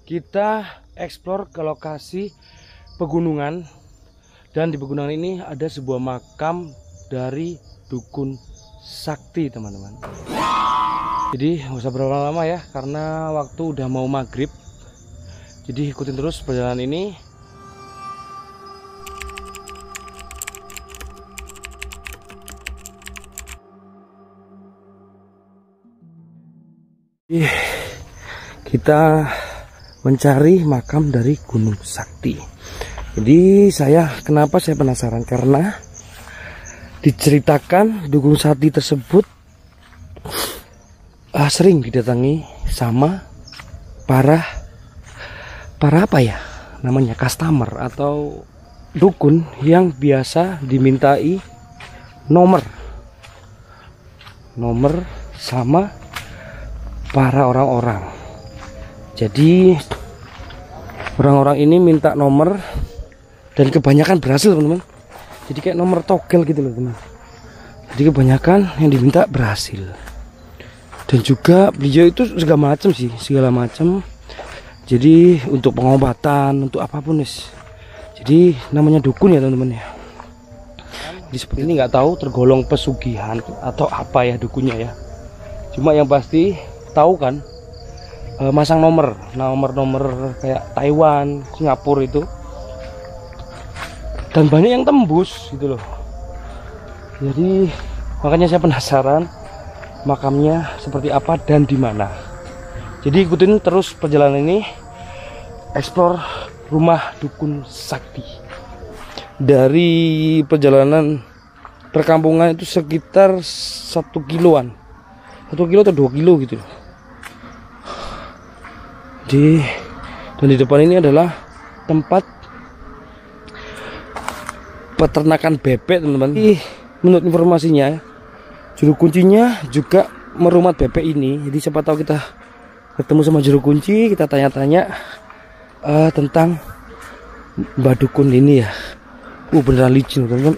Kita eksplor ke lokasi pegunungan, dan di pegunungan ini ada sebuah makam dari dukun sakti, teman-teman. Jadi nggak usah berlama-lama ya, karena waktu udah mau maghrib. Jadi ikutin terus perjalanan ini. Kita mencari makam dari Gunung Sakti. Jadi kenapa saya penasaran, karena diceritakan dukun sakti tersebut sering didatangi sama para apa ya namanya, customer atau dukun yang biasa dimintai nomor sama para orang-orang. Jadi orang-orang ini minta nomor dan kebanyakan berhasil, teman-teman. Jadi kayak nomor togel gitu loh, teman. Jadi kebanyakan yang diminta berhasil. Dan juga beliau itu segala macam. Jadi untuk pengobatan, untuk apapun guys. Jadi namanya dukun ya, teman-teman ya. Jadi seperti ini, nggak tahu tergolong pesugihan atau apa ya dukunnya ya. Cuma yang pasti tahu kan, masang nomor kayak Taiwan, Singapura itu, dan banyak yang tembus gitu loh. Jadi makanya saya penasaran makamnya seperti apa dan di mana. Jadi ikutin terus perjalanan ini, eksplor rumah dukun sakti. Dari perjalanan perkampungan itu sekitar 1 kiloan, 1 kilo atau 2 kilo gitu loh. Dan di depan ini adalah tempat peternakan bebek, teman-teman. Menurut informasinya, juru kuncinya juga merumat bebek ini. Jadi siapa tahu kita ketemu sama juru kunci, kita tanya-tanya tentang Mbak Dukun ini ya. Beneran licin, teman-teman.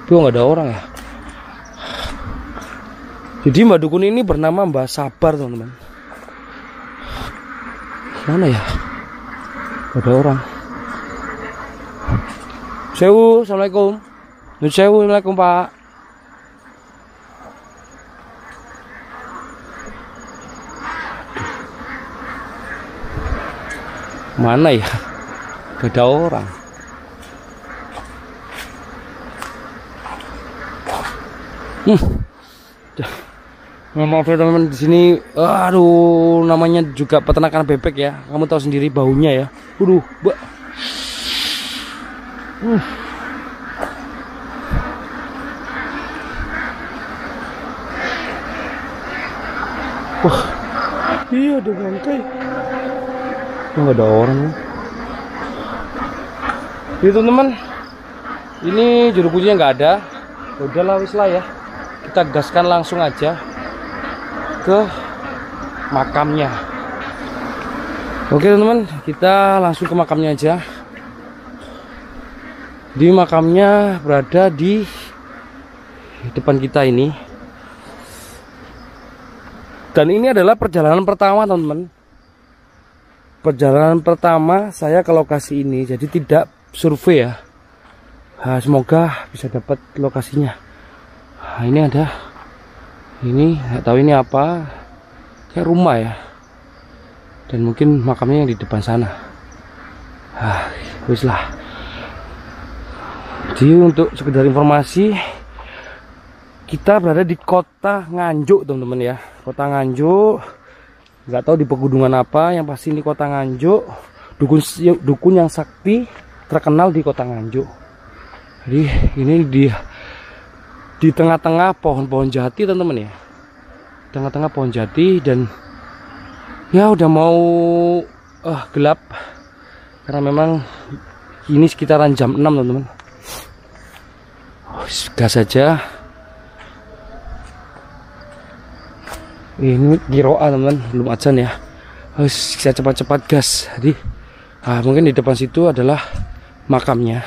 Kok nggak ada orang ya? Jadi Mbak Dukun ini bernama Mbak Sabar, teman-teman. Mana ya? Gak ada orang. Sewu, assalamualaikum. Sewu, assalamualaikum Pak. Mana ya? Gak ada orang. Maaf ya teman-teman, di sini aduh, namanya juga peternakan bebek ya. Kamu tahu sendiri baunya ya. Mbak. Wah. Iya, ada bangkai. Enggak ada orang ya. Ini teman-teman, ini juru kuncinya nggak ada. Udahlah, wis lah ya. Kita gaskan langsung aja ke makamnya. Oke teman-teman, kita langsung ke makamnya aja. Di makamnya berada di depan kita ini. Dan ini adalah perjalanan pertama, teman-teman. Perjalanan pertama saya ke lokasi ini, jadi tidak survei ya. Semoga bisa dapat lokasinya. Ini ada, ini nggak tahu ini apa, kayak rumah ya, dan mungkin makamnya yang di depan sana. Wis lah. Jadi untuk sekedar informasi, kita berada di kota Nganjuk, teman-teman ya. Kota Nganjuk, nggak tahu di pegunungan apa, yang pasti ini kota Nganjuk. Dukun yang sakti terkenal di kota Nganjuk. Jadi ini di tengah-tengah pohon-pohon jati, teman-teman ya. Tengah-tengah pohon jati, dan ya udah mau gelap, karena memang ini sekitaran jam 6, teman-teman. Gas saja. Ini giroa, teman-teman, belum adzan ya. Saya cepat-cepat gas. Jadi mungkin di depan situ adalah makamnya.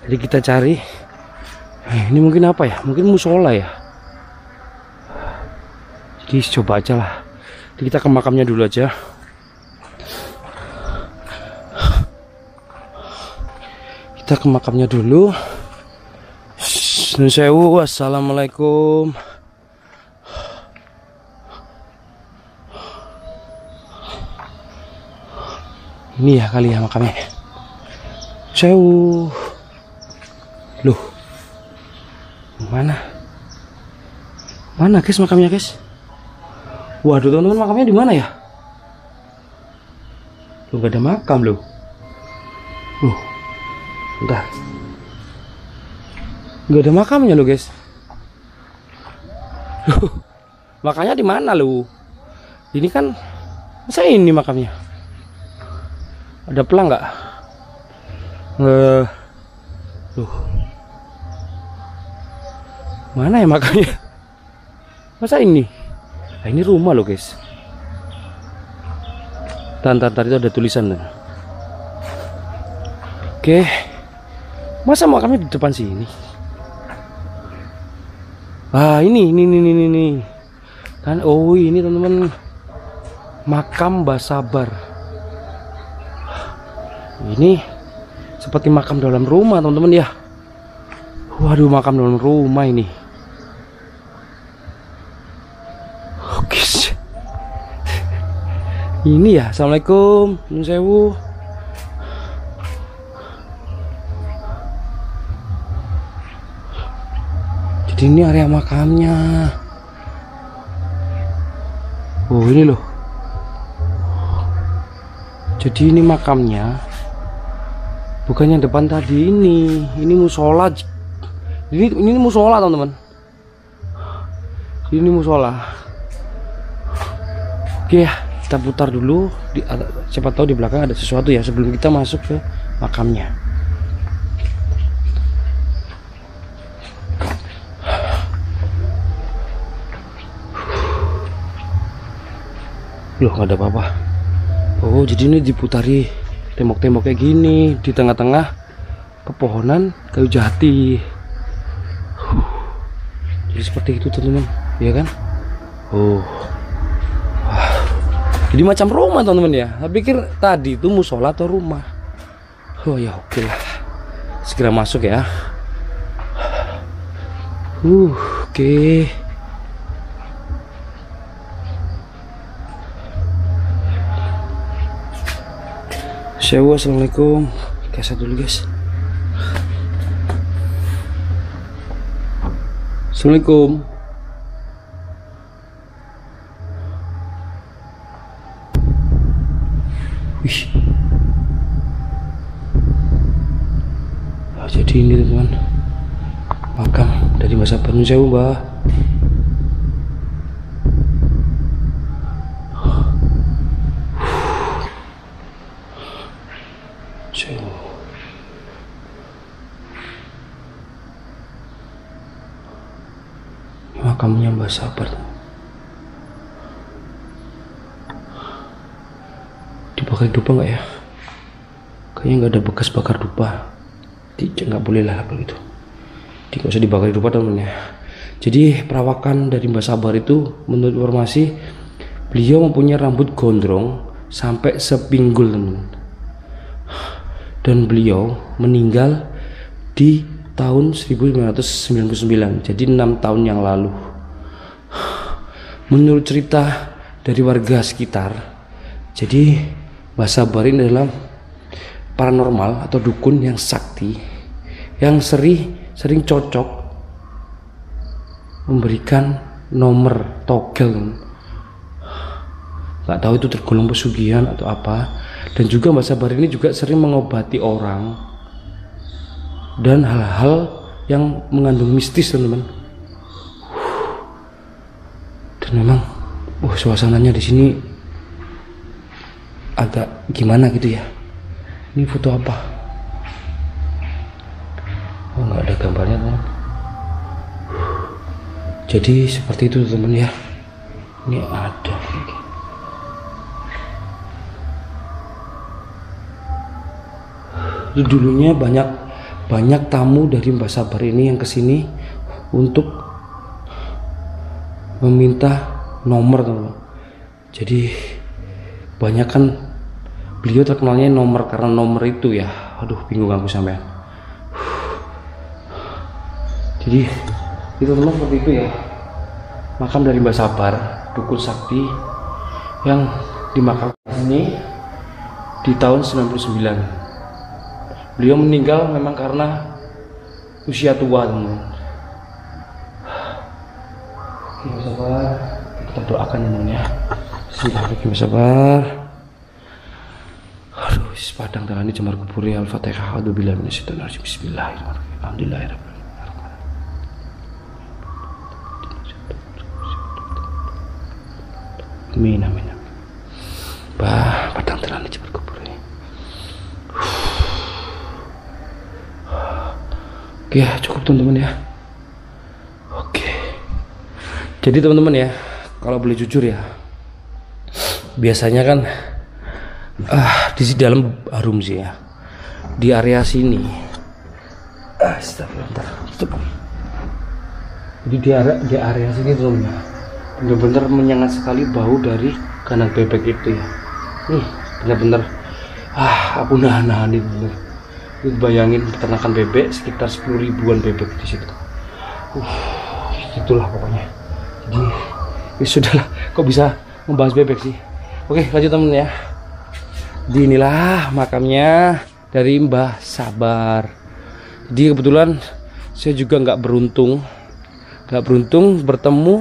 Jadi kita cari. Ini mungkin apa ya? Mungkin musola ya. Jadi Jadi coba aja lah. Jadi kita ke makamnya dulu aja. Kita ke makamnya dulu. Nun sewu, wassalamualaikum. Ini ya kali ya makamnya. Sewu. Loh. Mana? Mana guys makamnya guys? Waduh teman-teman, makamnya di mana ya? Loh, gak ada makam loh. Bentar. Gak ada makamnya loh guys. Makanya di mana loh? Ini kan masa ini makamnya? Ada pelang nggak? Loh. Mana ya makamnya? Masa ini? Nah, ini rumah loh guys. Tantar itu ada tulisan. Oke. Masa makamnya di depan sini? Ah, ini. Kan oh ini teman-teman. Makam Mbah Sabar. Ini seperti makam dalam rumah teman-teman ya. Waduh, makam dalam rumah ini. Oke. Ini ya, assalamualaikum, nun sewu. Jadi ini area makamnya. Oh ini loh. Jadi ini makamnya. Bukan yang depan tadi ini musola. Ini musola teman-teman. Ini musola. Oke ya, kita putar dulu. Siapa tahu di belakang ada sesuatu ya sebelum kita masuk ke makamnya. Loh, nggak ada apa-apa. Oh, jadi ini diputari tembok-tembok kayak gini di tengah-tengah pepohonan kayu jati. Jadi seperti itu teman-teman, ya kan? Oh, wah. Jadi macam rumah teman-teman ya. Saya pikir tadi itu musola atau rumah. Oh ya oke lah, segera masuk ya. Oke. Sewa, assalamualaikum. Kasih dulu guys. Assalamualaikum. Wih. Nah, jadi ini teman-teman, makam dari Mbah Sabar. Nun sewu Mbah. Makamnya Mbah Sabar. Dibakar dupa nggak ya? Kayaknya nggak ada bekas bakar dupa. Tidak, nggak boleh lah begitu. Tidak usah dibakar dupa teman-teman ya. Jadi perawakan dari Mbah Sabar itu menurut informasi beliau mempunyai rambut gondrong sampai sepinggul teman-teman. Dan beliau meninggal di tahun 1999, jadi 6 tahun yang lalu. Menurut cerita dari warga sekitar, jadi Mbah Sabar ini adalah paranormal atau dukun yang sakti, yang sering cocok memberikan nomor togel. Nggak tahu itu tergolong pesugihan atau apa. Dan juga Mbah Sabar ini juga sering mengobati orang dan hal-hal yang mengandung mistis teman-teman. Dan memang suasananya di sini agak gimana gitu ya. Ini foto apa? Oh, nggak ada gambarnya teman. Jadi seperti itu teman ya. Ini ada dulunya banyak tamu dari Mbah Sabar ini yang kesini untuk meminta nomor teman-teman. Jadi banyak kan beliau terkenalnya nomor karena nomor itu ya. Aduh bingung aku sampean. Jadi itu teman seperti itu ya. Makam dari Mbah Sabar, dukun sakti yang dimakamkan ini di tahun 99. Beliau meninggal memang karena usia tua teman-teman. Mbah Sabar, kita doakan teman ya. Bismillahirrahmanirrahim. Mbah Sabar. Aduh, padang tangan ini jemar kubur ya. Al-Fatihah. A'udzubillahi minasyaitonir rajim. Bismillahirrahmanirrahim. Alhamdulillahirabbil alamin. Amin amin amin. Bah, padang tangan ini jemar kubur ini. Oke ya, cukup teman-teman ya. Oke. Jadi teman-teman ya, kalau boleh jujur ya, biasanya kan di dalam harum sih ya, di area sini. Jadi di area sini teman-teman, benar-benar menyengat sekali bau dari kandang bebek itu ya. Benar-benar aku nahan itu bener. Bayangin peternakan bebek sekitar 10 ribuan bebek di situ. Itulah pokoknya. Jadi ya sudahlah, kok bisa membahas bebek sih. Oke lanjut temen ya. Di inilah makamnya dari Mbah Sabar. Jadi kebetulan saya juga nggak beruntung bertemu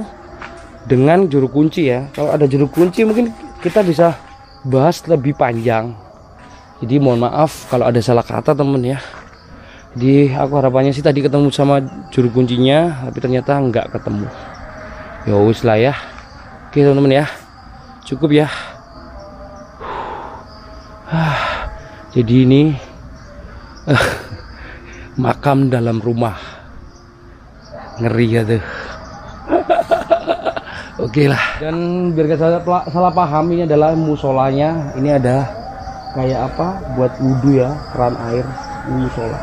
dengan juru kunci ya. Kalau ada juru kunci mungkin kita bisa bahas lebih panjang. Jadi mohon maaf kalau ada salah kata temen ya. Jadi aku harapannya sih tadi ketemu sama juru kuncinya, tapi ternyata nggak ketemu. Ya wis lah ya. Oke teman-teman ya, cukup ya. Jadi ini makam dalam rumah, ngeri ya tuh. Oke lah. Dan biar gak salah paham, ini adalah musolanya. Ini ada kayak apa buat wudhu ya, keran air musola.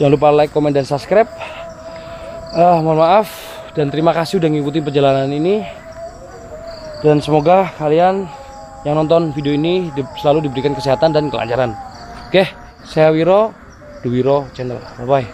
Jangan lupa like, komen, dan subscribe. Mohon maaf dan terima kasih udah ngikutin perjalanan ini. Dan semoga kalian yang nonton video ini selalu diberikan kesehatan dan kelancaran. Oke, saya Wiro, The Wiro Channel. Bye bye.